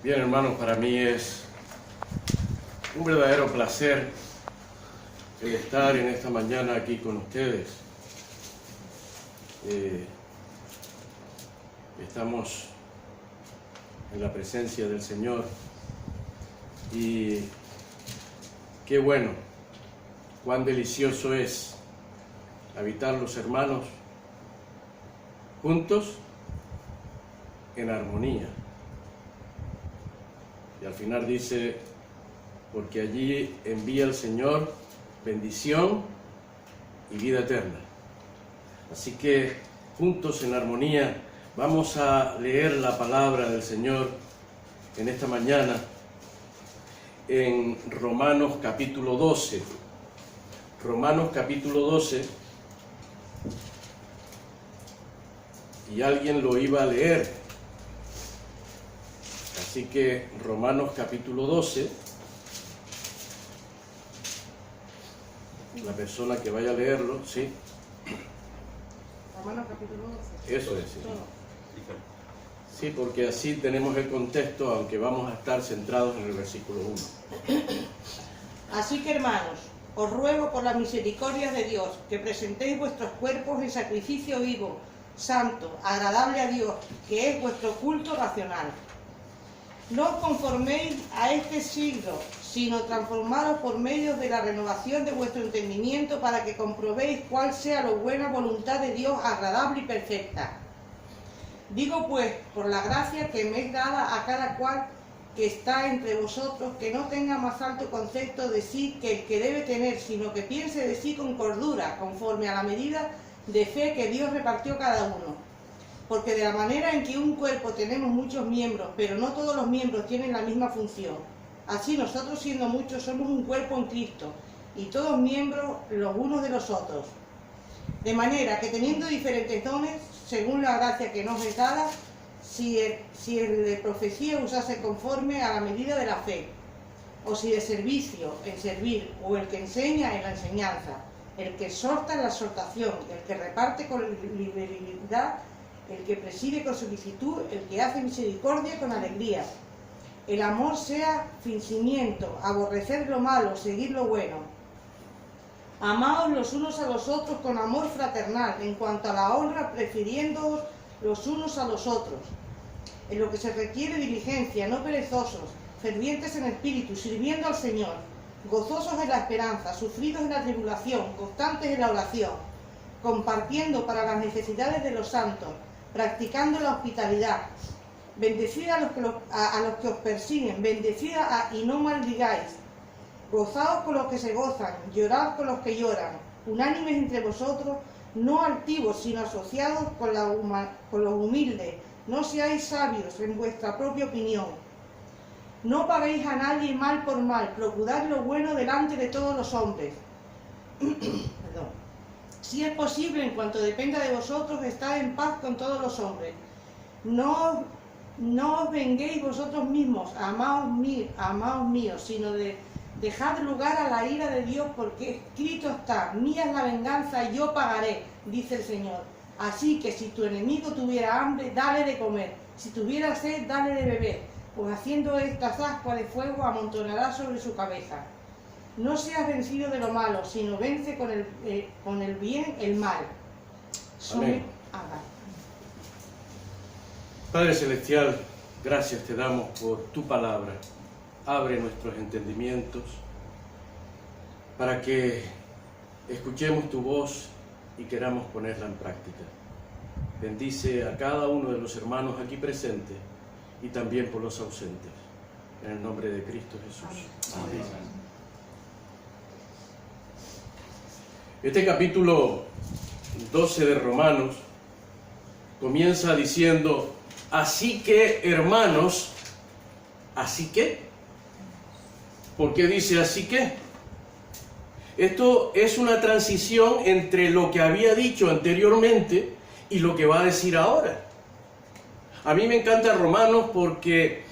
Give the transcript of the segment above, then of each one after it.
Bien, hermanos, para mí es un verdadero placer el estar en esta mañana aquí con ustedes. Estamos en la presencia del Señor y qué bueno, cuán delicioso es habitar los hermanos juntos en armonía. Y al final dice, porque allí envía el Señor bendición y vida eterna. Así que juntos en armonía vamos a leer la palabra del Señor en esta mañana en Romanos capítulo 12. Romanos capítulo 12. Y alguien lo iba a leer. Así que Romanos capítulo 12, la persona que vaya a leerlo, ¿sí? Romanos capítulo 12. Eso es, sí. Sí, porque así tenemos el contexto, aunque vamos a estar centrados en el versículo 1. Así que, hermanos, os ruego por la misericordia de Dios que presentéis vuestros cuerpos en sacrificio vivo, santo, agradable a Dios, que es vuestro culto racional. No os conforméis a este siglo, sino transformados por medio de la renovación de vuestro entendimiento para que comprobéis cuál sea la buena voluntad de Dios, agradable y perfecta. Digo pues, por la gracia que me es dada a cada cual que está entre vosotros, que no tenga más alto concepto de sí que el que debe tener, sino que piense de sí con cordura, conforme a la medida de fe que Dios repartió cada uno. Porque de la manera en que un cuerpo tenemos muchos miembros, pero no todos los miembros tienen la misma función, así nosotros siendo muchos somos un cuerpo en Cristo, y todos miembros los unos de los otros. De manera que teniendo diferentes dones, según la gracia que nos es dada, si el de profecía usase conforme a la medida de la fe, o si de servicio en servir, o el que enseña en la enseñanza, el que exhorta en la exhortación, el que reparte con liberalidad, el que preside con solicitud, el que hace misericordia con alegría. El amor sea fingimiento, aborrecer lo malo, seguir lo bueno. Amaos los unos a los otros con amor fraternal, en cuanto a la honra, prefiriéndoos los unos a los otros. En lo que se requiere diligencia, no perezosos, fervientes en espíritu, sirviendo al Señor, gozosos en la esperanza, sufridos en la tribulación, constantes en la oración, compartiendo para las necesidades de los santos, practicando la hospitalidad. Bendecid a los que os persiguen, bendecid y no maldigáis. Gozaos con los que se gozan, llorad con los que lloran, unánimes entre vosotros, no altivos, sino asociados con los humildes. No seáis sabios en vuestra propia opinión. No paguéis a nadie mal por mal, procurad lo bueno delante de todos los hombres. Perdón. Si es posible, en cuanto dependa de vosotros, estad en paz con todos los hombres. No os venguéis vosotros mismos, amaos míos, sino dejad lugar a la ira de Dios, porque escrito está, mía es la venganza, yo pagaré, dice el Señor. Así que si tu enemigo tuviera hambre, dale de comer, si tuviera sed, dale de beber, pues haciendo estas ascuas de fuego amontonará sobre su cabeza. No seas vencido de lo malo, sino vence con el bien el mal. Amén. Padre Celestial, gracias te damos por tu palabra. Abre nuestros entendimientos para que escuchemos tu voz y queramos ponerla en práctica. Bendice a cada uno de los hermanos aquí presentes y también por los ausentes. En el nombre de Cristo Jesús. Amén. Este capítulo 12 de Romanos comienza diciendo, así que, hermanos, ¿así que? ¿Por qué dice así que? Esto es una transición entre lo que había dicho anteriormente y lo que va a decir ahora. A mí me encanta Romanos porque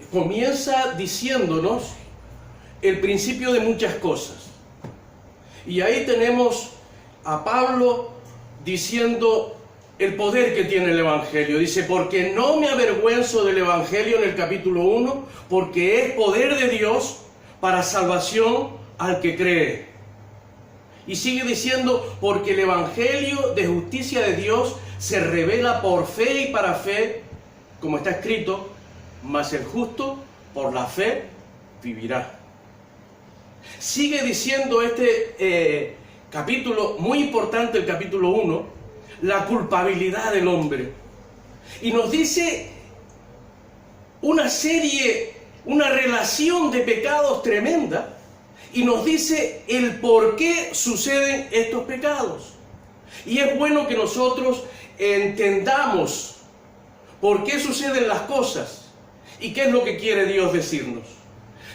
comienza diciéndonos el principio de muchas cosas. Y ahí tenemos a Pablo diciendo el poder que tiene el Evangelio. Dice, porque no me avergüenzo del Evangelio en el capítulo 1, porque es poder de Dios para salvación al que cree. Y sigue diciendo, porque el Evangelio de justicia de Dios se revela por fe y para fe, como está escrito, mas el justo por la fe vivirá. Sigue diciendo este capítulo, muy importante el capítulo 1, la culpabilidad del hombre. Y nos dice una relación de pecados tremenda, y nos dice el por qué suceden estos pecados. Y es bueno que nosotros entendamos por qué suceden las cosas y qué es lo que quiere Dios decirnos.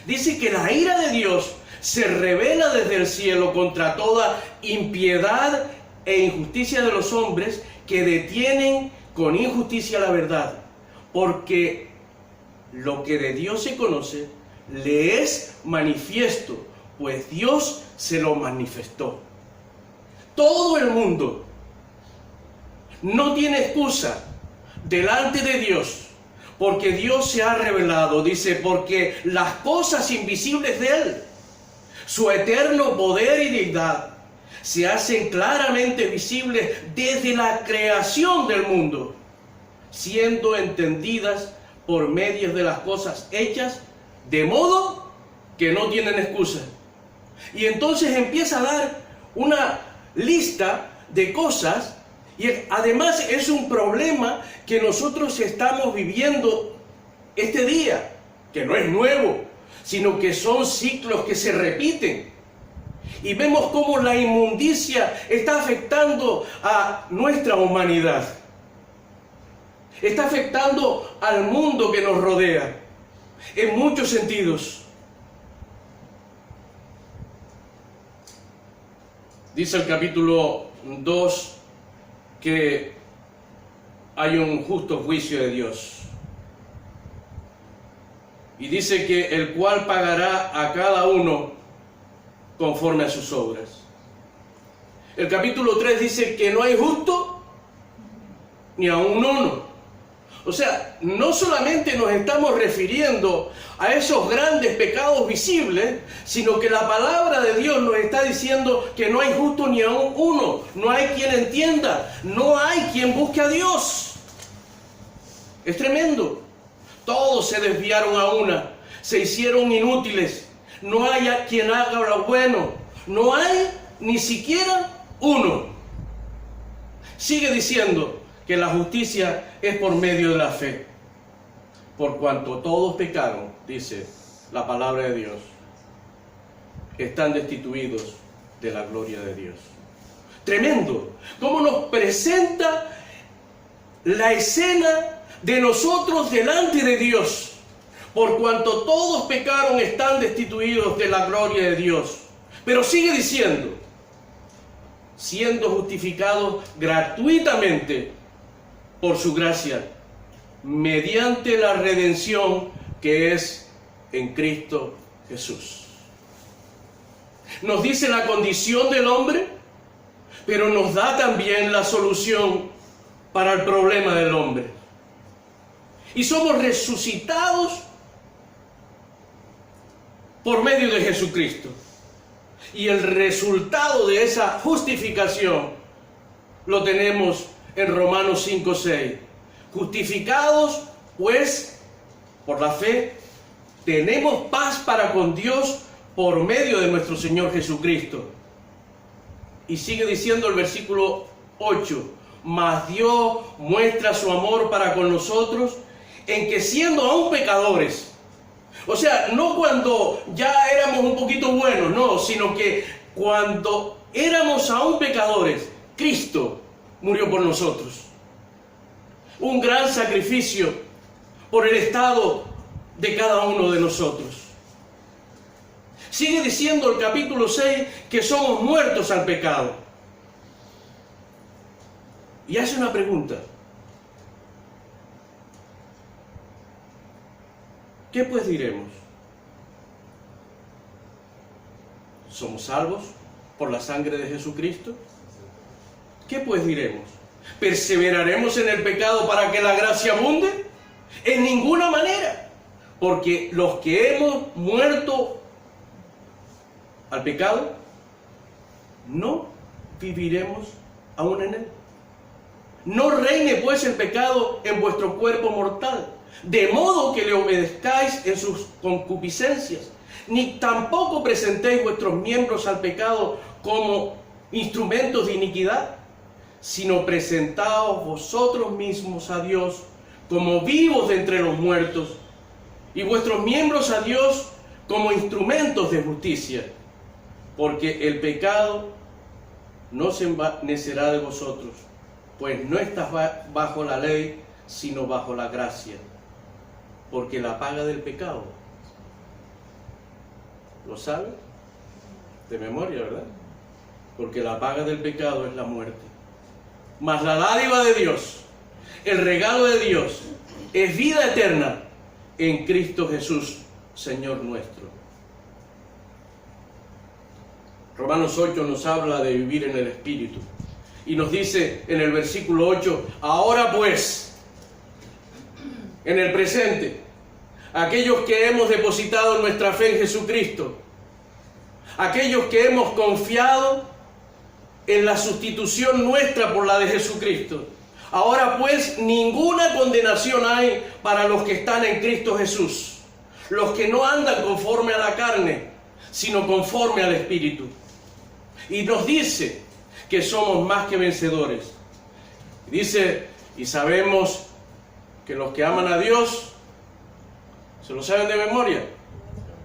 Dice que la ira de Dios se revela desde el cielo contra toda impiedad e injusticia de los hombres que detienen con injusticia la verdad, porque lo que de Dios se conoce le es manifiesto, pues Dios se lo manifestó. Todo el mundo no tiene excusa delante de Dios, porque Dios se ha revelado. Dice, porque las cosas invisibles de Él, su eterno poder y deidad, se hacen claramente visibles desde la creación del mundo, siendo entendidas por medio de las cosas hechas, de modo que no tienen excusa. Y entonces empieza a dar una lista de cosas, y además es un problema que nosotros estamos viviendo este día, que no es nuevo, sino que son ciclos que se repiten. Y vemos cómo la inmundicia está afectando a nuestra humanidad. Está afectando al mundo que nos rodea, en muchos sentidos. Dice el capítulo 2 que hay un justo juicio de Dios. Y dice que el cual pagará a cada uno conforme a sus obras. El capítulo 3 dice que no hay justo ni aun uno. O sea, no solamente nos estamos refiriendo a esos grandes pecados visibles, sino que la palabra de Dios nos está diciendo que no hay justo ni aun uno. No hay quien entienda, no hay quien busque a Dios. Es tremendo. Todos se desviaron a una, se hicieron inútiles. No hay quien haga lo bueno. No hay ni siquiera uno. Sigue diciendo que la justicia es por medio de la fe. Por cuanto todos pecaron, dice la palabra de Dios, están destituidos de la gloria de Dios. Tremendo. Cómo nos presenta la escena de nosotros delante de Dios. Por cuanto todos pecaron, están destituidos de la gloria de Dios. Pero sigue diciendo, siendo justificados gratuitamente por su gracia, mediante la redención que es en Cristo Jesús. Nos dice la condición del hombre, pero nos da también la solución para el problema del hombre. Y somos resucitados por medio de Jesucristo. Y el resultado de esa justificación lo tenemos en Romanos 5:6. Justificados, pues, por la fe, tenemos paz para con Dios por medio de nuestro Señor Jesucristo. Y sigue diciendo el versículo 8, mas Dios muestra su amor para con nosotros en que siendo aún pecadores, o sea, no cuando ya éramos un poquito buenos, no, sino que cuando éramos aún pecadores, Cristo murió por nosotros. Un gran sacrificio por el estado de cada uno de nosotros. Sigue diciendo el capítulo 6 que somos muertos al pecado. Y hace una pregunta. ¿Qué pues diremos? ¿Somos salvos por la sangre de Jesucristo? ¿Qué pues diremos? ¿Perseveraremos en el pecado para que la gracia abunde? En ninguna manera, porque los que hemos muerto al pecado, no viviremos aún en él. No reine pues el pecado en vuestro cuerpo mortal, de modo que le obedezcáis en sus concupiscencias, ni tampoco presentéis vuestros miembros al pecado como instrumentos de iniquidad, sino presentaos vosotros mismos a Dios como vivos de entre los muertos, y vuestros miembros a Dios como instrumentos de justicia, porque el pecado no se envanecerá de vosotros, pues no estás bajo la ley, sino bajo la gracia, porque la paga del pecado, ¿lo sabe? De memoria, ¿verdad? Porque la paga del pecado es la muerte. Mas la dádiva de Dios, el regalo de Dios, es vida eterna en Cristo Jesús, Señor nuestro. Romanos 8 nos habla de vivir en el Espíritu. Y nos dice en el versículo 8, ahora pues, en el presente, aquellos que hemos depositado nuestra fe en Jesucristo, aquellos que hemos confiado en la sustitución nuestra por la de Jesucristo, ahora pues ninguna condenación hay para los que están en Cristo Jesús, los que no andan conforme a la carne, sino conforme al Espíritu. Y nos dice que somos más que vencedores. Dice, y sabemos que los que aman a Dios, ¿se lo saben de memoria?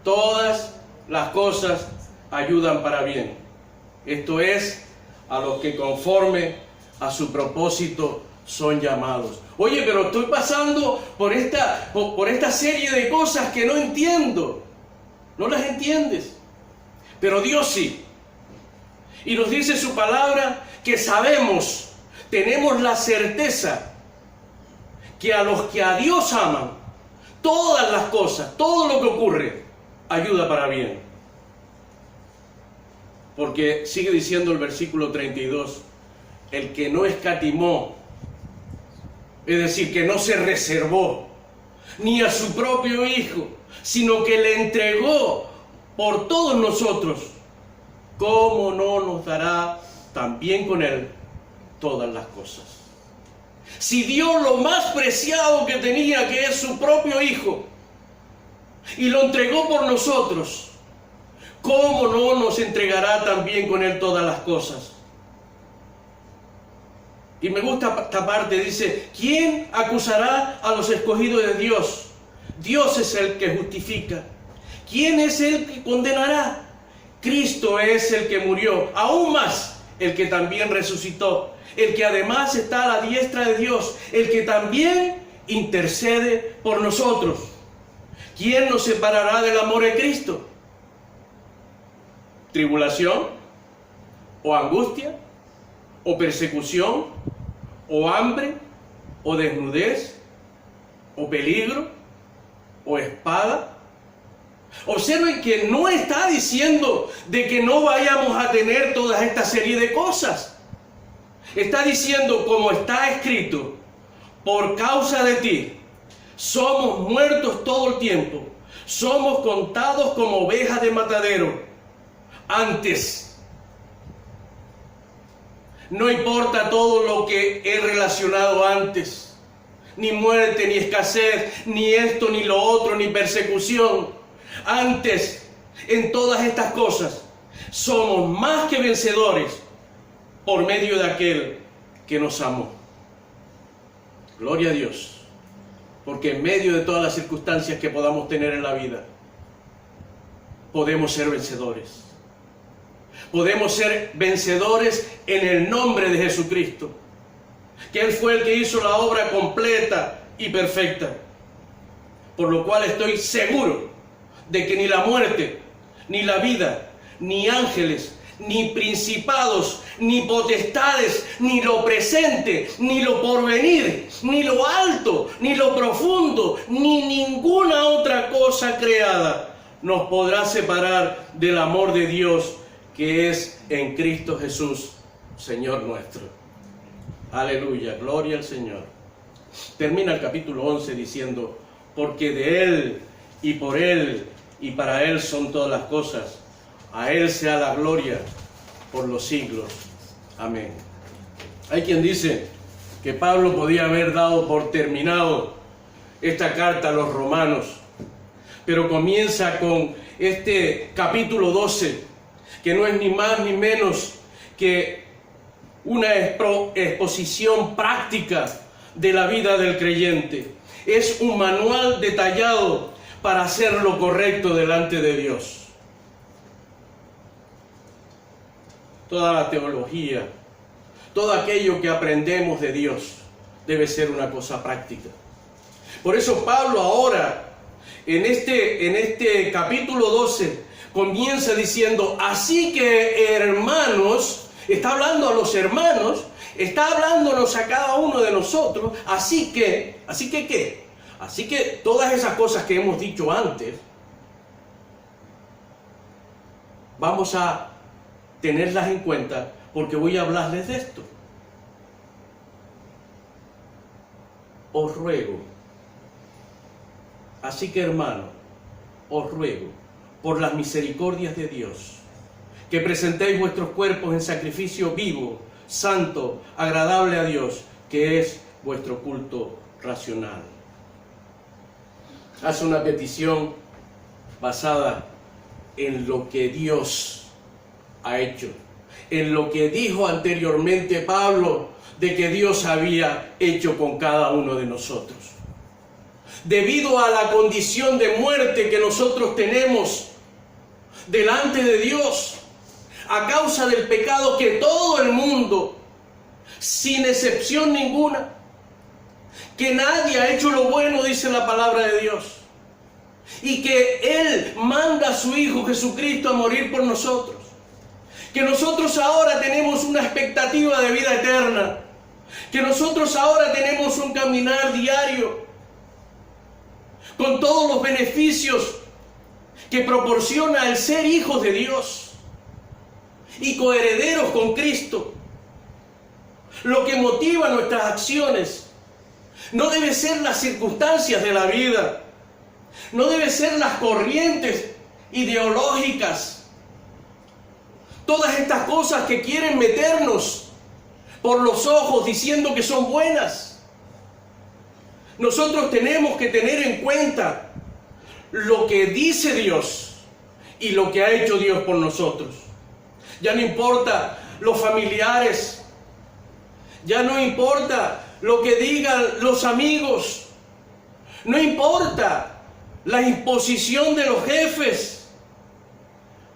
Todas las cosas ayudan para bien. Esto es, a los que conforme a su propósito son llamados. Oye, pero estoy pasando por esta serie de cosas que no entiendo. No las entiendes, pero Dios sí. Y nos dice su palabra que sabemos, tenemos la certeza que a los que a Dios aman, todas las cosas, todo lo que ocurre, ayuda para bien. Porque sigue diciendo el versículo 32, el que no escatimó, es decir, que no se reservó ni a su propio Hijo, sino que le entregó por todos nosotros, ¿cómo no nos dará también con Él todas las cosas? Si dio lo más preciado que tenía, que es su propio Hijo, y lo entregó por nosotros, ¿cómo no nos entregará también con Él todas las cosas? Y me gusta esta parte, dice, ¿quién acusará a los escogidos de Dios? Dios es el que justifica. ¿Quién es el que condenará? Cristo es el que murió, aún más el que también resucitó, el que además está a la diestra de Dios, el que también intercede por nosotros. ¿Quién nos separará del amor de Cristo? ¿Tribulación? ¿O angustia? ¿O persecución? ¿O hambre? ¿O desnudez? ¿O peligro? ¿O espada? Observen que no está diciendo de que no vayamos a tener toda esta serie de cosas. Está diciendo, como está escrito, por causa de ti, somos muertos todo el tiempo, somos contados como ovejas de matadero. Antes, no importa todo lo que he relacionado antes, ni muerte, ni escasez, ni esto, ni lo otro, ni persecución. Antes, en todas estas cosas, somos más que vencedores por medio de aquel que nos amó. Gloria a Dios, porque en medio de todas las circunstancias que podamos tener en la vida, podemos ser vencedores. Podemos ser vencedores en el nombre de Jesucristo, que Él fue el que hizo la obra completa y perfecta. Por lo cual estoy seguro de que ni la muerte, ni la vida, ni ángeles, ni principados, ni potestades, ni lo presente, ni lo porvenir, ni lo alto, ni lo profundo, ni ninguna otra cosa creada nos podrá separar del amor de Dios que es en Cristo Jesús, Señor nuestro. Aleluya, gloria al Señor. Termina el capítulo 11 diciendo, porque de Él y por Él y para Él son todas las cosas. A Él sea la gloria por los siglos. Amén. Hay quien dice que Pablo podía haber dado por terminado esta carta a los romanos, pero comienza con este capítulo 12, que no es ni más ni menos que una exposición práctica de la vida del creyente. Es un manual detallado para hacer lo correcto delante de Dios. Toda la teología, todo aquello que aprendemos de Dios debe ser una cosa práctica. Por eso Pablo ahora, en este capítulo 12, comienza diciendo, así que hermanos, está hablando a los hermanos, está hablándonos a cada uno de nosotros, así que ¿qué? Así que todas esas cosas que hemos dicho antes, vamos a tenerlas en cuenta porque voy a hablarles de esto. Os ruego, así que hermano, os ruego, por las misericordias de Dios, que presentéis vuestros cuerpos en sacrificio vivo, santo, agradable a Dios, que es vuestro culto racional. Hace una petición basada en lo que Dios ha hecho, en lo que dijo anteriormente Pablo de que Dios había hecho con cada uno de nosotros. Debido a la condición de muerte que nosotros tenemos delante de Dios, a causa del pecado que todo el mundo, sin excepción ninguna, que nadie ha hecho lo bueno, dice la palabra de Dios, y que Él manda a su Hijo Jesucristo a morir por nosotros, que nosotros ahora tenemos una expectativa de vida eterna, que nosotros ahora tenemos un caminar diario con todos los beneficios que proporciona el ser hijos de Dios y coherederos con Cristo. Lo que motiva nuestras acciones no debe ser las circunstancias de la vida, no debe ser las corrientes ideológicas, todas estas cosas que quieren meternos por los ojos diciendo que son buenas. Nosotros tenemos que tener en cuenta lo que dice Dios y lo que ha hecho Dios por nosotros. Ya no importa los familiares, ya no importa lo que digan los amigos, no importa la imposición de los jefes,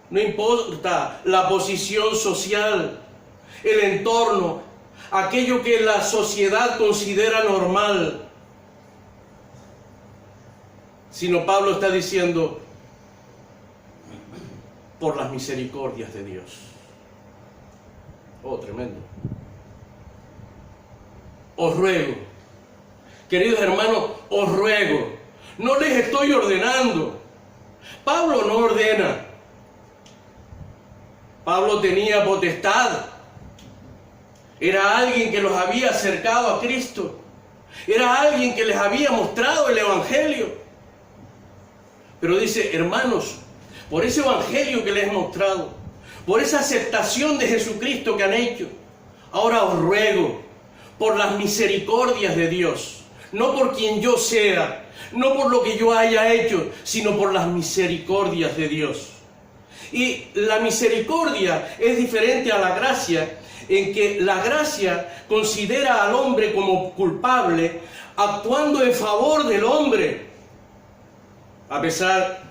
no importa la posición social, el entorno, aquello que la sociedad considera normal, sino Pablo está diciendo, por las misericordias de Dios. Oh, tremendo. Os ruego, queridos hermanos, os ruego, no les estoy ordenando. Pablo no ordena. Pablo tenía potestad. Era alguien que los había acercado a Cristo. Era alguien que les había mostrado el Evangelio. Pero dice, hermanos, por ese Evangelio que les he mostrado, por esa aceptación de Jesucristo que han hecho, ahora os ruego, por las misericordias de Dios, no por quien yo sea, no por lo que yo haya hecho, sino por las misericordias de Dios. Y la misericordia es diferente a la gracia, en que la gracia considera al hombre como culpable, actuando en favor del hombre, a pesar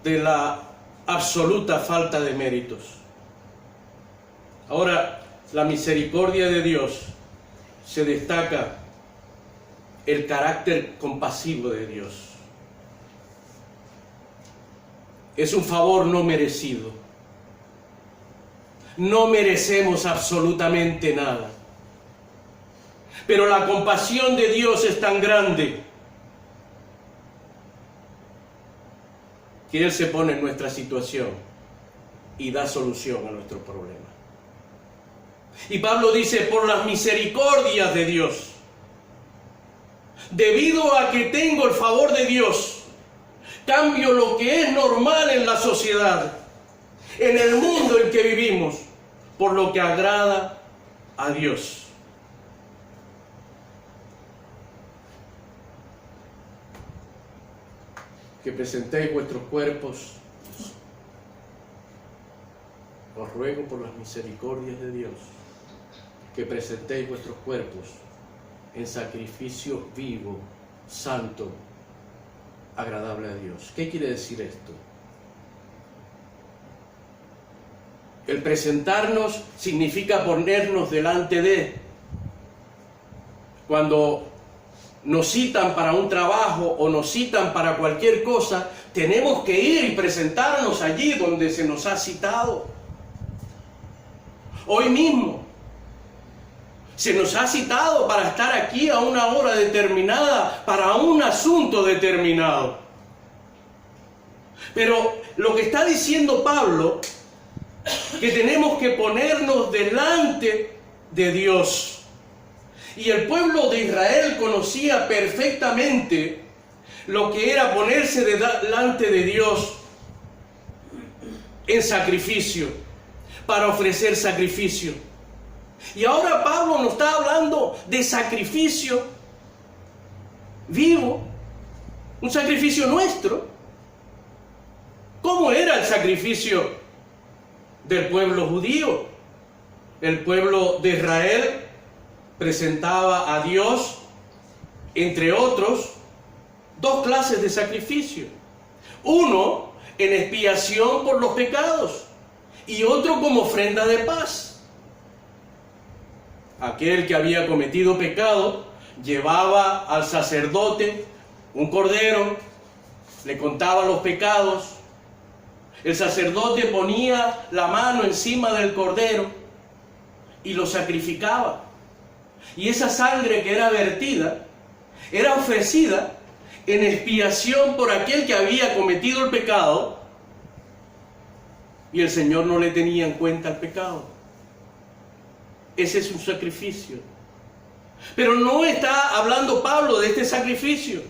de la absoluta falta de méritos. Ahora, la misericordia de Dios se destaca el carácter compasivo de Dios. Es un favor no merecido. No merecemos absolutamente nada. Pero la compasión de Dios es tan grande que Él se pone en nuestra situación y da solución a nuestro problema. Y Pablo dice, por las misericordias de Dios, debido a que tengo el favor de Dios, cambio lo que es normal en la sociedad, en el mundo en que vivimos, por lo que agrada a Dios. Que presentéis vuestros cuerpos, os ruego por las misericordias de Dios, que presentéis vuestros cuerpos en sacrificio vivo, santo, agradable a Dios. ¿Qué quiere decir esto? El presentarnos significa ponernos delante de. Cuando nos citan para un trabajo o nos citan para cualquier cosa, tenemos que ir y presentarnos allí donde se nos ha citado. Hoy mismo se nos ha citado para estar aquí a una hora determinada, para un asunto determinado. Pero lo que está diciendo Pablo, que tenemos que ponernos delante de Dios. Y el pueblo de Israel conocía perfectamente lo que era ponerse delante de Dios en sacrificio, para ofrecer sacrificio. Y ahora Pablo nos está hablando de sacrificio vivo, un sacrificio nuestro. ¿Cómo era el sacrificio del pueblo judío? El pueblo de Israel presentaba a Dios, entre otros, dos clases de sacrificio. Uno en expiación por los pecados y otro como ofrenda de paz. Aquel que había cometido pecado llevaba al sacerdote un cordero, le contaba los pecados. El sacerdote ponía la mano encima del cordero y lo sacrificaba. Y esa sangre que era vertida era ofrecida en expiación por aquel que había cometido el pecado, y el Señor no le tenía en cuenta el pecado. Ese es un sacrificio. Pero no está hablando Pablo de este sacrificio.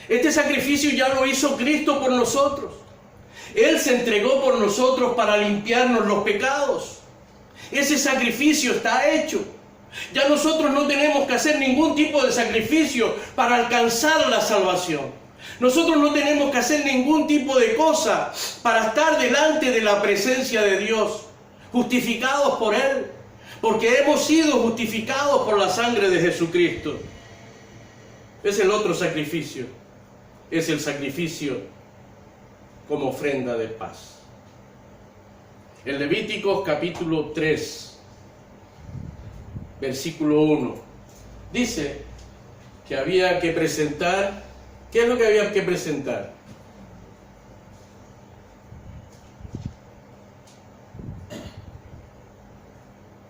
Este sacrificio ya lo hizo Cristo por nosotros. Él se entregó por nosotros para limpiarnos los pecados. Ese sacrificio está hecho. Ya nosotros no tenemos que hacer ningún tipo de sacrificio para alcanzar la salvación. Nosotros no tenemos que hacer ningún tipo de cosa para estar delante de la presencia de Dios, justificados por Él, porque hemos sido justificados por la sangre de Jesucristo. Es el otro sacrificio, es el sacrificio como ofrenda de paz. En Levíticos capítulo 3, versículo 1, dice que había que presentar. ¿Qué es lo que había que presentar?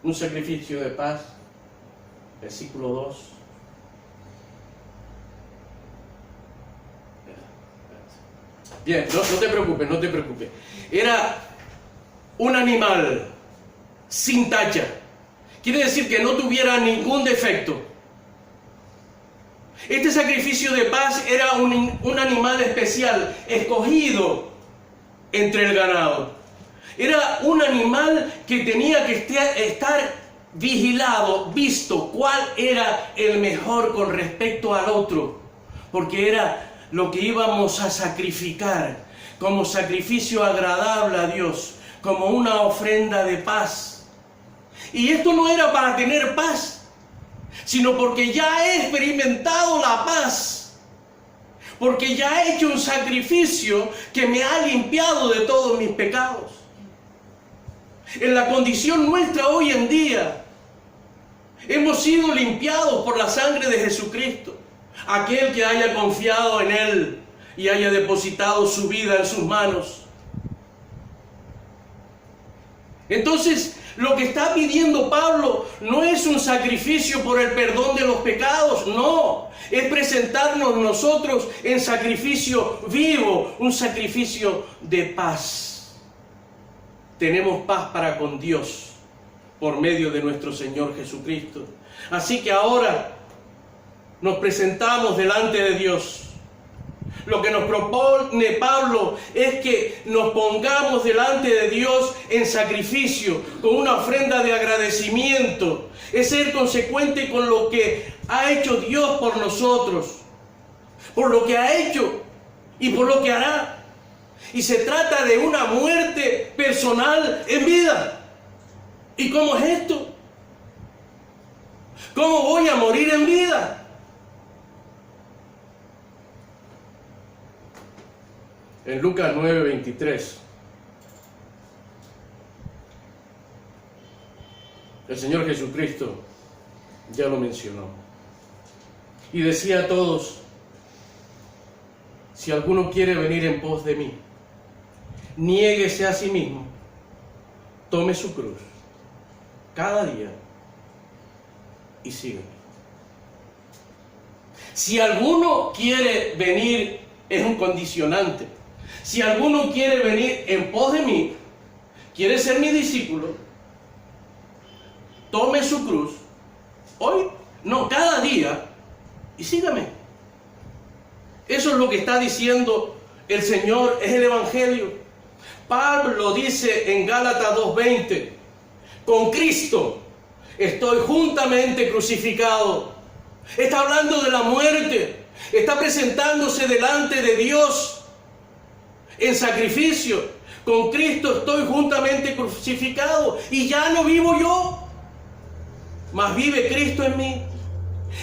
Un sacrificio de paz, versículo 2. Bien, no te preocupes, no te preocupes. Era un animal sin tacha. Quiere decir que no tuviera ningún defecto. Este sacrificio de paz era un animal especial, escogido entre el ganado. Era un animal que tenía que estar vigilado, visto cuál era el mejor con respecto al otro, porque era lo que íbamos a sacrificar como sacrificio agradable a Dios, como una ofrenda de paz. Y esto no era para tener paz, sino porque ya he experimentado la paz, porque ya he hecho un sacrificio que me ha limpiado de todos mis pecados. En la condición nuestra hoy en día, hemos sido limpiados por la sangre de Jesucristo. Aquel que haya confiado en Él y haya depositado su vida en sus manos. Entonces, lo que está pidiendo Pablo no es un sacrificio por el perdón de los pecados, no. Es presentarnos nosotros en sacrificio vivo, un sacrificio de paz. Tenemos paz para con Dios por medio de nuestro Señor Jesucristo. Así que ahora nos presentamos delante de Dios. Lo que nos propone Pablo es que nos pongamos delante de Dios en sacrificio, con una ofrenda de agradecimiento. Es ser consecuente con lo que ha hecho Dios por nosotros, por lo que ha hecho y por lo que hará. Y se trata de una muerte personal en vida. ¿Y cómo es esto? ¿Cómo voy a morir en vida? En Lucas 9:23, el Señor Jesucristo ya lo mencionó. Y decía a todos: si alguno quiere venir en pos de mí, niéguese a sí mismo, tome su cruz cada día y sígueme. Si alguno quiere venir, es un condicionante. Si alguno quiere venir en pos de mí, quiere ser mi discípulo, tome su cruz, hoy, no, cada día, y sígame. Eso es lo que está diciendo el Señor, es el Evangelio. Pablo dice en Gálatas 2:20, con Cristo estoy juntamente crucificado. Está hablando de la muerte, está presentándose delante de Dios en sacrificio. Con Cristo estoy juntamente crucificado y ya no vivo yo, mas vive Cristo en mí.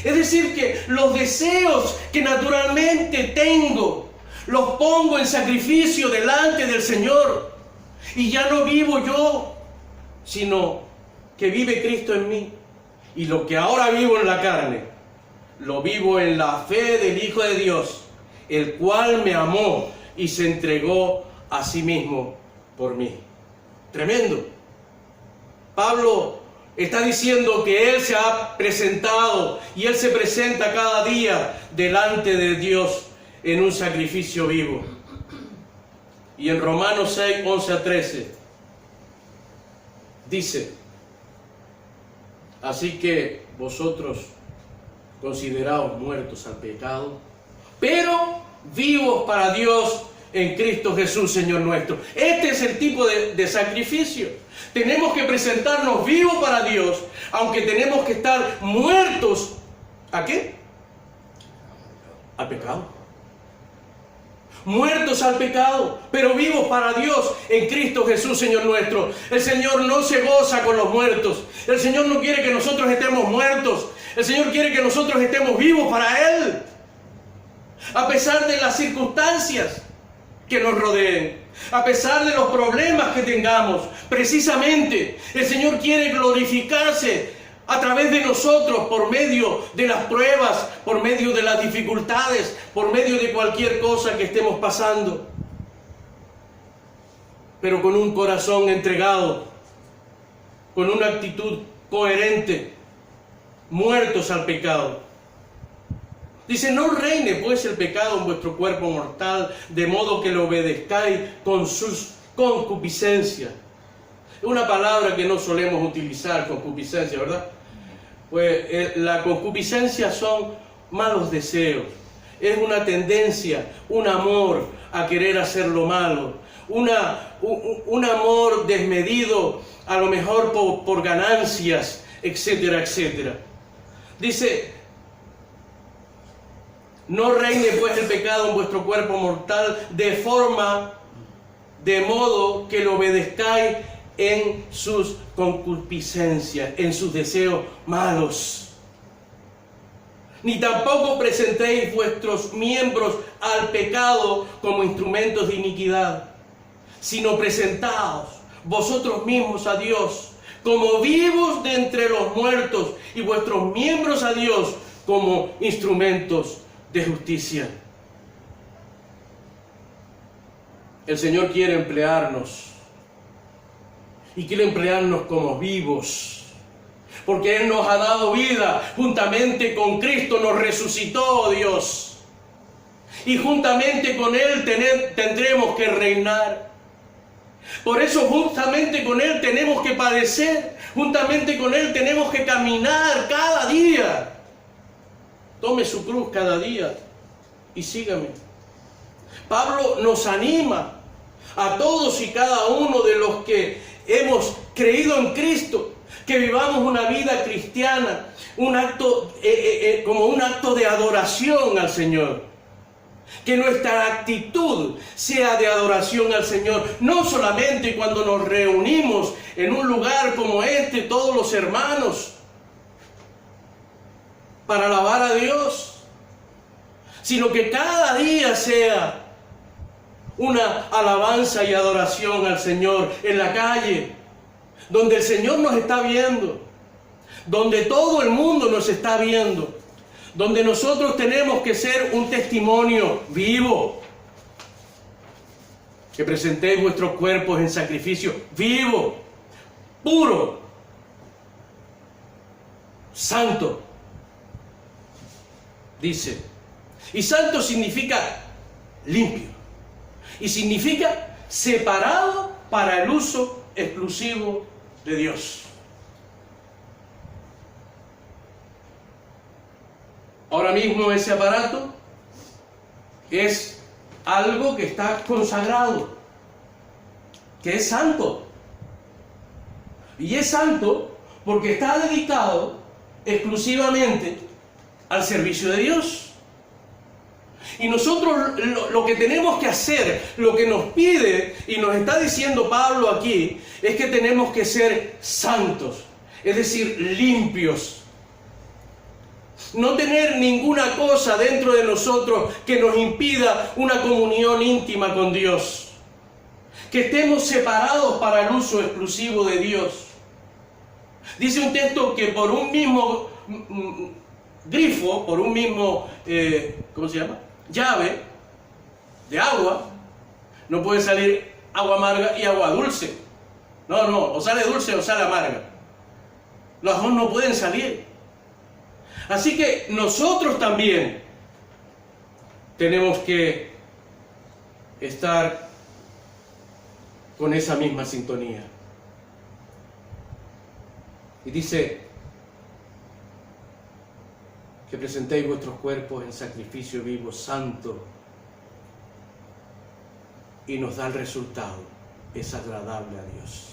Es decir, que los deseos que naturalmente tengo, los pongo en sacrificio delante del Señor. Y ya no vivo yo, sino que vive Cristo en mí. Y lo que ahora vivo en la carne, lo vivo en la fe del Hijo de Dios, el cual me amó y se entregó a sí mismo por mí. Tremendo. Pablo está diciendo que Él se ha presentado y Él se presenta cada día delante de Dios en un sacrificio vivo. Y en Romanos 6, 11 a 13 dice: así que vosotros consideraos muertos al pecado, pero vivos para Dios en Cristo Jesús, Señor nuestro. Este es el tipo de sacrificio. Tenemos que presentarnos vivos para Dios, aunque tenemos que estar muertos. ¿A qué? Al pecado. Muertos al pecado, pero vivos para Dios en Cristo Jesús, Señor nuestro. El Señor no se goza con los muertos. El Señor no quiere que nosotros estemos muertos. El Señor quiere que nosotros estemos vivos para Él, a pesar de las circunstancias que nos rodeen, a pesar de los problemas que tengamos. Precisamente el Señor quiere glorificarse a través de nosotros, por medio de las pruebas, por medio de las dificultades, por medio de cualquier cosa que estemos pasando, pero con un corazón entregado, con una actitud coherente, muertos al pecado. Dice: no reine pues el pecado en vuestro cuerpo mortal, de modo que lo obedezcáis con sus concupiscencias. Es una palabra que no solemos utilizar, concupiscencia, ¿verdad? Pues la concupiscencia son malos deseos. Es una tendencia, un amor a querer hacer lo malo. Un amor desmedido, a lo mejor por ganancias, etcétera, etcétera. Dice: no reine pues el pecado en vuestro cuerpo mortal, de modo que lo obedezcáis en sus concupiscencias, en sus deseos malos. Ni tampoco presentéis vuestros miembros al pecado como instrumentos de iniquidad, sino presentaos vosotros mismos a Dios como vivos de entre los muertos, y vuestros miembros a Dios como instrumentos de justicia. El Señor quiere emplearnos, y quiere emplearnos como vivos, porque Él nos ha dado vida. Juntamente con Cristo nos resucitó Dios, y juntamente con Él tendremos que reinar. Por eso juntamente con Él tenemos que padecer, juntamente con Él tenemos que caminar cada día. Tome su cruz cada día y sígame. Pablo nos anima a todos y cada uno de los que hemos creído en Cristo, que vivamos una vida cristiana, como un acto de adoración al Señor. Que nuestra actitud sea de adoración al Señor, no solamente cuando nos reunimos en un lugar como este, todos los hermanos, para alabar a Dios, sino que cada día sea una alabanza y adoración al Señor en la calle, donde el Señor nos está viendo, donde todo el mundo nos está viendo, donde nosotros tenemos que ser un testimonio vivo. Que presentéis vuestros cuerpos en sacrificio vivo, puro, santo. Dice, y santo significa limpio, y significa separado para el uso exclusivo de Dios. Ahora mismo ese aparato es algo que está consagrado, que es santo. Y es santo porque está dedicado exclusivamente al servicio de Dios. Y nosotros lo que tenemos que hacer, lo que nos pide y nos está diciendo Pablo aquí, es que tenemos que ser santos, es decir, limpios. No tener ninguna cosa dentro de nosotros que nos impida una comunión íntima con Dios. Que estemos separados para el uso exclusivo de Dios. Dice un texto que por un mismo grifo, por un mismo, ¿cómo se llama? Llave de agua, no puede salir agua amarga y agua dulce. No, o sale dulce o sale amarga. Los dos no pueden salir. Así que nosotros también tenemos que estar con esa misma sintonía. Y dice que presentéis vuestros cuerpos en sacrificio vivo, santo, y nos da el resultado, es agradable a Dios.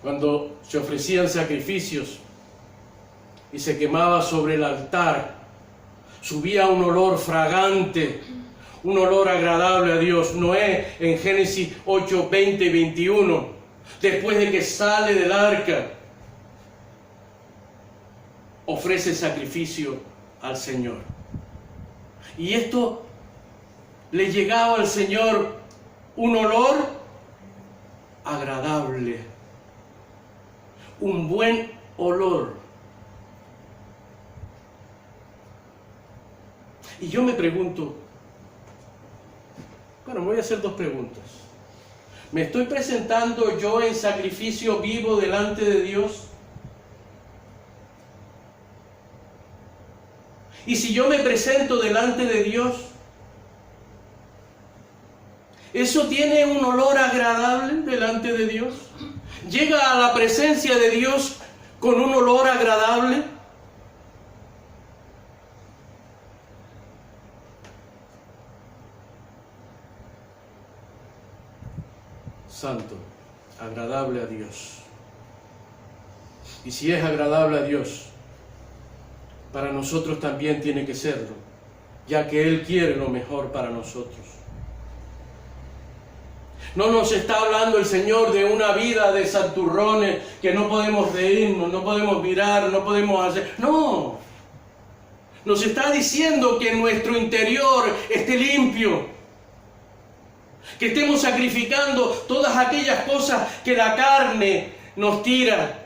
Cuando se ofrecían sacrificios y se quemaba sobre el altar, subía un olor fragante, un olor agradable a Dios. Noé en Génesis 8, 20 y 21, después de que sale del arca, ofrece sacrificio al Señor. Y esto le llegaba al Señor un olor agradable, un buen olor. Y yo me pregunto, bueno, me voy a hacer dos preguntas. ¿Me estoy presentando yo en sacrificio vivo delante de Dios? Y si yo me presento delante de Dios, ¿eso tiene un olor agradable delante de Dios? ¿Llega a la presencia de Dios con un olor agradable? Santo, agradable a Dios. Y si es agradable a Dios, para nosotros también tiene que serlo, ya que Él quiere lo mejor para nosotros. No nos está hablando el Señor de una vida de santurrones, que no podemos reírnos, no podemos mirar, no podemos hacer. No, nos está diciendo que nuestro interior esté limpio, que estemos sacrificando todas aquellas cosas que la carne nos tira.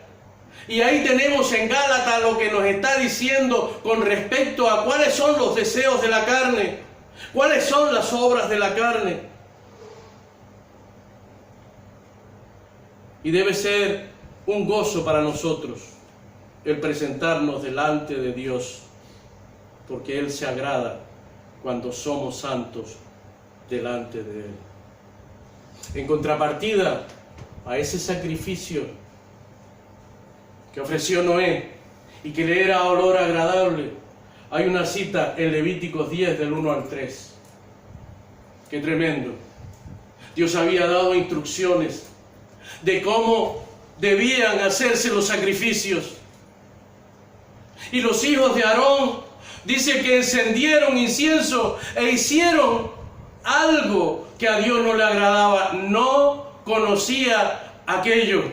Y ahí tenemos en Gálatas lo que nos está diciendo con respecto a cuáles son los deseos de la carne, cuáles son las obras de la carne. Y debe ser un gozo para nosotros el presentarnos delante de Dios, porque Él se agrada cuando somos santos delante de Él. En contrapartida a ese sacrificio que ofreció Noé y que le era olor agradable, hay una cita en Levíticos 10 del 1 al 3. ¡Qué tremendo! Dios había dado instrucciones de cómo debían hacerse los sacrificios. Y los hijos de Aarón, dice que encendieron incienso e hicieron algo que a Dios no le agradaba. No conocía aquello.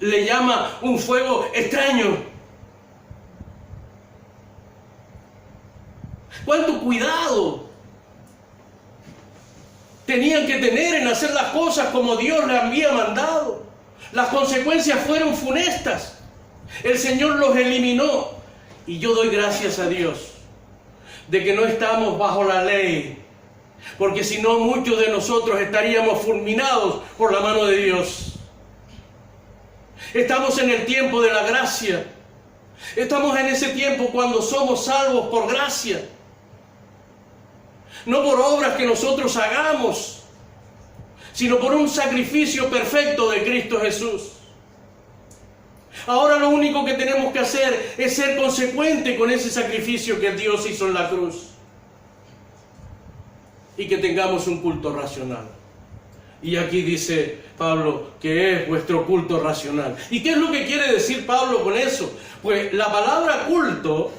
Le llama un fuego extraño. ¿Cuánto cuidado tenían que tener en hacer las cosas como Dios les había mandado? Las consecuencias fueron funestas. El Señor los eliminó. Y yo doy gracias a Dios de que no estamos bajo la ley, porque si no, muchos de nosotros estaríamos fulminados por la mano de Dios. Estamos en el tiempo de la gracia. Estamos en ese tiempo cuando somos salvos por gracia, no por obras que nosotros hagamos, sino por un sacrificio perfecto de Cristo Jesús. Ahora lo único que tenemos que hacer es ser consecuente con ese sacrificio que Dios hizo en la cruz. Y que tengamos un culto racional. Y aquí dice Pablo que es vuestro culto racional. ¿Y qué es lo que quiere decir Pablo con eso? Pues la palabra culto,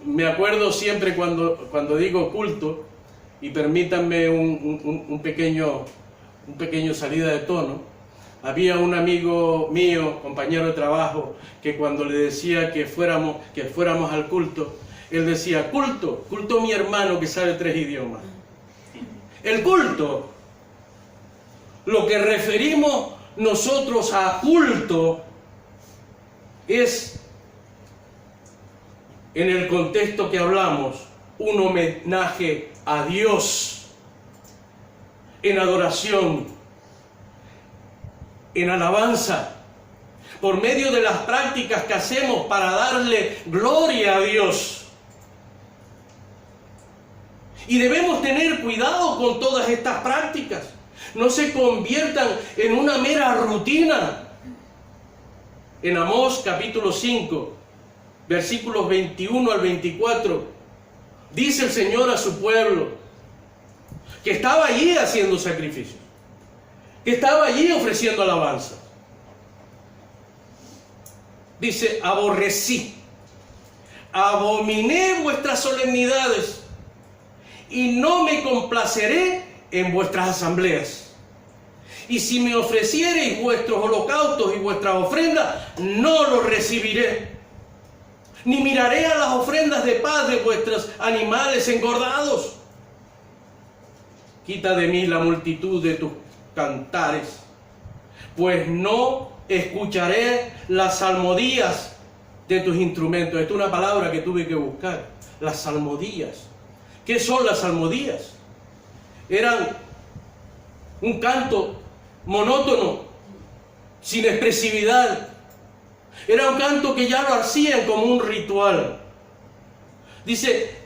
me acuerdo siempre cuando digo culto, y permítanme un pequeño salida de tono. Había un amigo mío, compañero de trabajo, que cuando le decía que fuéramos al culto, él decía, culto mi hermano que sabe 3 idiomas. El culto, lo que referimos nosotros a culto, es, en el contexto que hablamos, un homenaje a Dios, en adoración, en alabanza, por medio de las prácticas que hacemos para darle gloria a Dios. Y debemos tener cuidado con todas estas prácticas. No se conviertan en una mera rutina. En Amós capítulo 5, versículos 21 al 24, dice el Señor a su pueblo que estaba allí haciendo sacrificios, que estaba allí ofreciendo alabanza. Dice, abominé vuestras solemnidades y no me complaceré en vuestras asambleas. Y si me ofreciereis vuestros holocaustos y vuestras ofrendas, no los recibiré. Ni miraré a las ofrendas de paz de vuestros animales engordados. Quita de mí la multitud de tus cantares, pues no escucharé las salmodías de tus instrumentos. Esta es una palabra que tuve que buscar. Las salmodías. ¿Qué son las salmodías? Eran un canto monótono, sin expresividad. Era un canto que ya lo hacían como un ritual. Dice,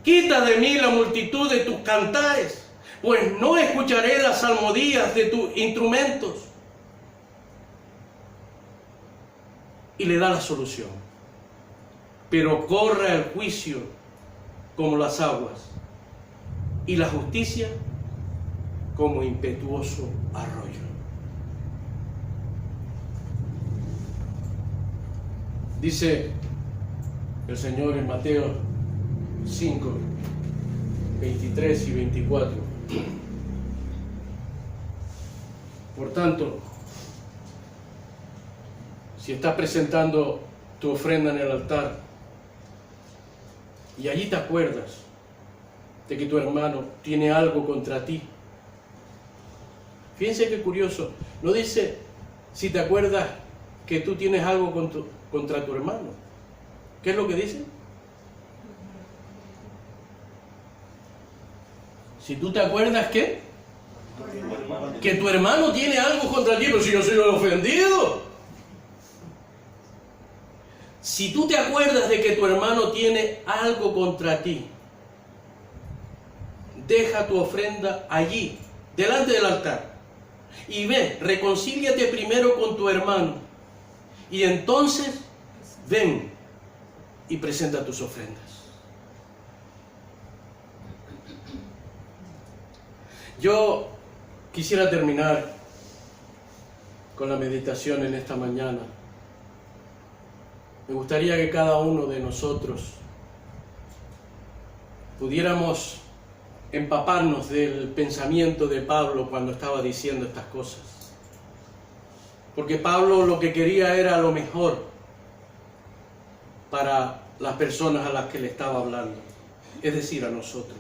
quita de mí la multitud de tus cantares, pues no escucharé las salmodías de tus instrumentos. Y le da la solución. Pero corra el juicio como las aguas, y la justicia como impetuoso arroyo. Dice el Señor en Mateo 5, 23 y 24. Por tanto, si estás presentando tu ofrenda en el altar y allí te acuerdas de que tu hermano tiene algo contra ti, fíjense qué curioso, no dice si te acuerdas que tú tienes algo contra tu hermano. ¿Qué es lo que dice? Si tú te acuerdas que tu hermano tiene algo contra ti, pero si yo soy el ofendido. Si tú te acuerdas de que tu hermano tiene algo contra ti, deja tu ofrenda allí delante del altar y ve, reconcíliate primero con tu hermano y entonces ven y presenta tus ofrendas. Yo quisiera terminar con la meditación en esta mañana. Me gustaría que cada uno de nosotros pudiéramos empaparnos del pensamiento de Pablo cuando estaba diciendo estas cosas. Porque Pablo lo que quería era lo mejor para las personas a las que le estaba hablando, es decir, a nosotros.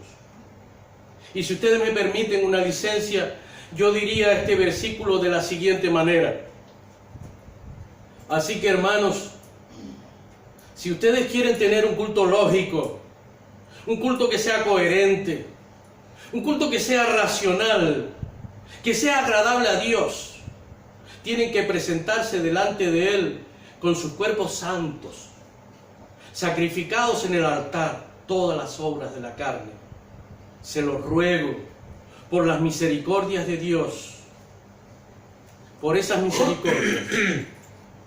Y si ustedes me permiten una licencia, yo diría este versículo de la siguiente manera. Así que, hermanos, si ustedes quieren tener un culto lógico, un culto que sea coherente, un culto que sea racional, que sea agradable a Dios, tienen que presentarse delante de Él con sus cuerpos santos, sacrificados en el altar, todas las obras de la carne. Se los ruego por las misericordias de Dios, por esas misericordias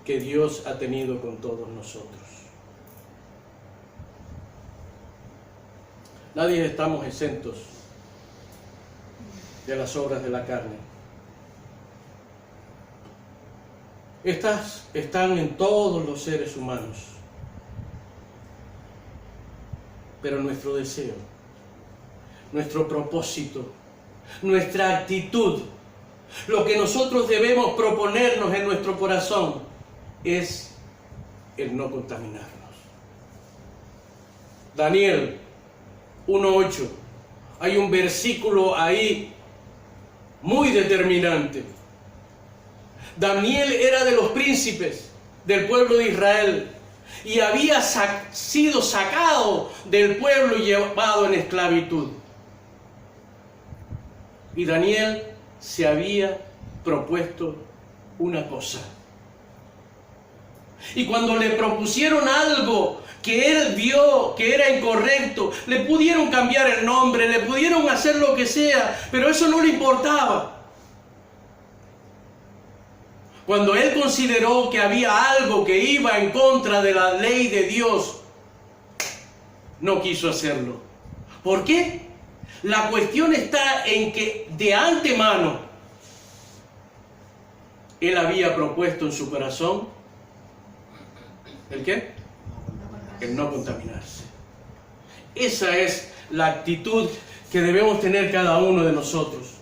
que Dios ha tenido con todos nosotros. Nadie estamos exentos de las obras de la carne. Estas están en todos los seres humanos. Pero nuestro deseo, nuestro propósito, nuestra actitud, lo que nosotros debemos proponernos en nuestro corazón es el no contaminarnos. Daniel 1:8, hay un versículo ahí muy determinante. Daniel era de los príncipes del pueblo de Israel y había sido sacado del pueblo y llevado en esclavitud. Y Daniel se había propuesto una cosa. Y cuando le propusieron algo que él vio que era incorrecto, le pudieron cambiar el nombre, le pudieron hacer lo que sea, pero eso no le importaba. Cuando él consideró que había algo que iba en contra de la ley de Dios, no quiso hacerlo. ¿Por qué? La cuestión está en que de antemano él había propuesto en su corazón ¿el qué? El no contaminarse. Esa es la actitud que debemos tener cada uno de nosotros.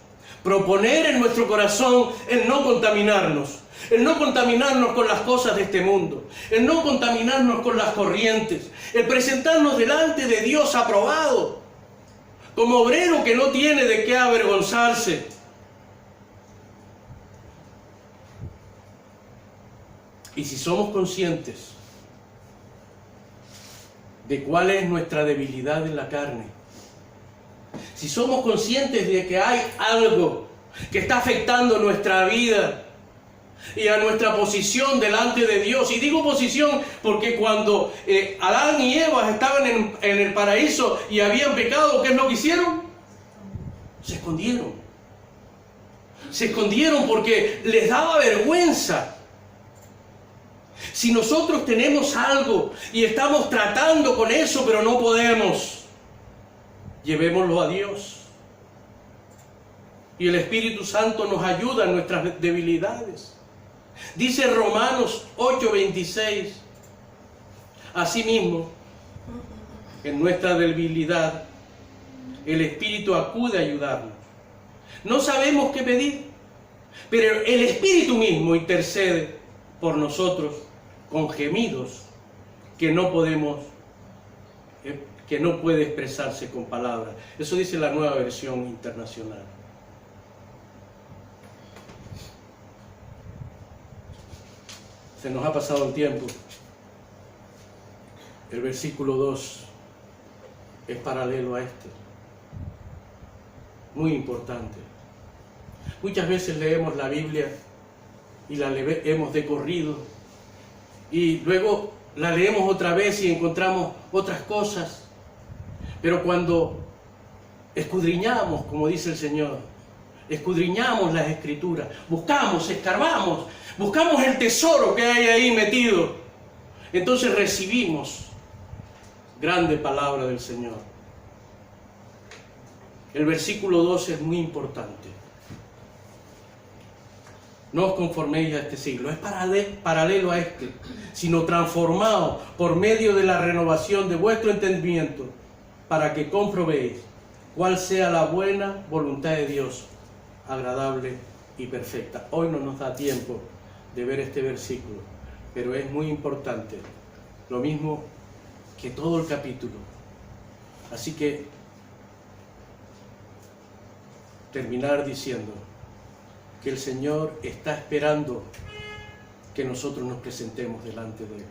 Proponer en nuestro corazón el no contaminarnos. El no contaminarnos con las cosas de este mundo. El no contaminarnos con las corrientes. El presentarnos delante de Dios aprobado. Como obrero que no tiene de qué avergonzarse. Y si somos conscientes de cuál es nuestra debilidad en la carne, si somos conscientes de que hay algo que está afectando nuestra vida y a nuestra posición delante de Dios, y digo posición porque cuando Adán y Eva estaban en el paraíso y habían pecado, ¿qué es lo que hicieron? Se escondieron. Se escondieron porque les daba vergüenza. Si nosotros tenemos algo y estamos tratando con eso, pero no podemos, llevémoslo a Dios. Y el Espíritu Santo nos ayuda en nuestras debilidades. Dice Romanos 8:26, asimismo, en nuestra debilidad, el Espíritu acude a ayudarnos. No sabemos qué pedir, pero el Espíritu mismo intercede por nosotros con gemidos que no podemos, que no puede expresarse con palabras. Eso dice la Nueva Versión Internacional. Se nos ha pasado el tiempo. El versículo 2 es paralelo a este. Muy importante. Muchas veces leemos la Biblia y la leemos de corrido y luego la leemos otra vez y encontramos otras cosas, pero cuando escudriñamos, como dice el Señor, escudriñamos las Escrituras, buscamos, escarbamos, buscamos el tesoro que hay ahí metido, entonces recibimos grande palabra del Señor. El versículo 12 es muy importante. No os conforméis a este siglo, es paralelo a este, sino transformados por medio de la renovación de vuestro entendimiento, para que comprobéis cuál sea la buena voluntad de Dios, agradable y perfecta. Hoy no nos da tiempo de ver este versículo, pero es muy importante, lo mismo que todo el capítulo. Así que terminar diciendo que el Señor está esperando que nosotros nos presentemos delante de Él.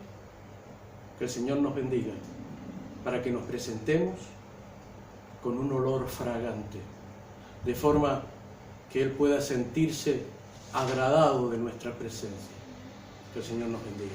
Que el Señor nos bendiga para que nos presentemos con un olor fragante, de forma que Él pueda sentirse agradado de nuestra presencia. Que el Señor nos bendiga.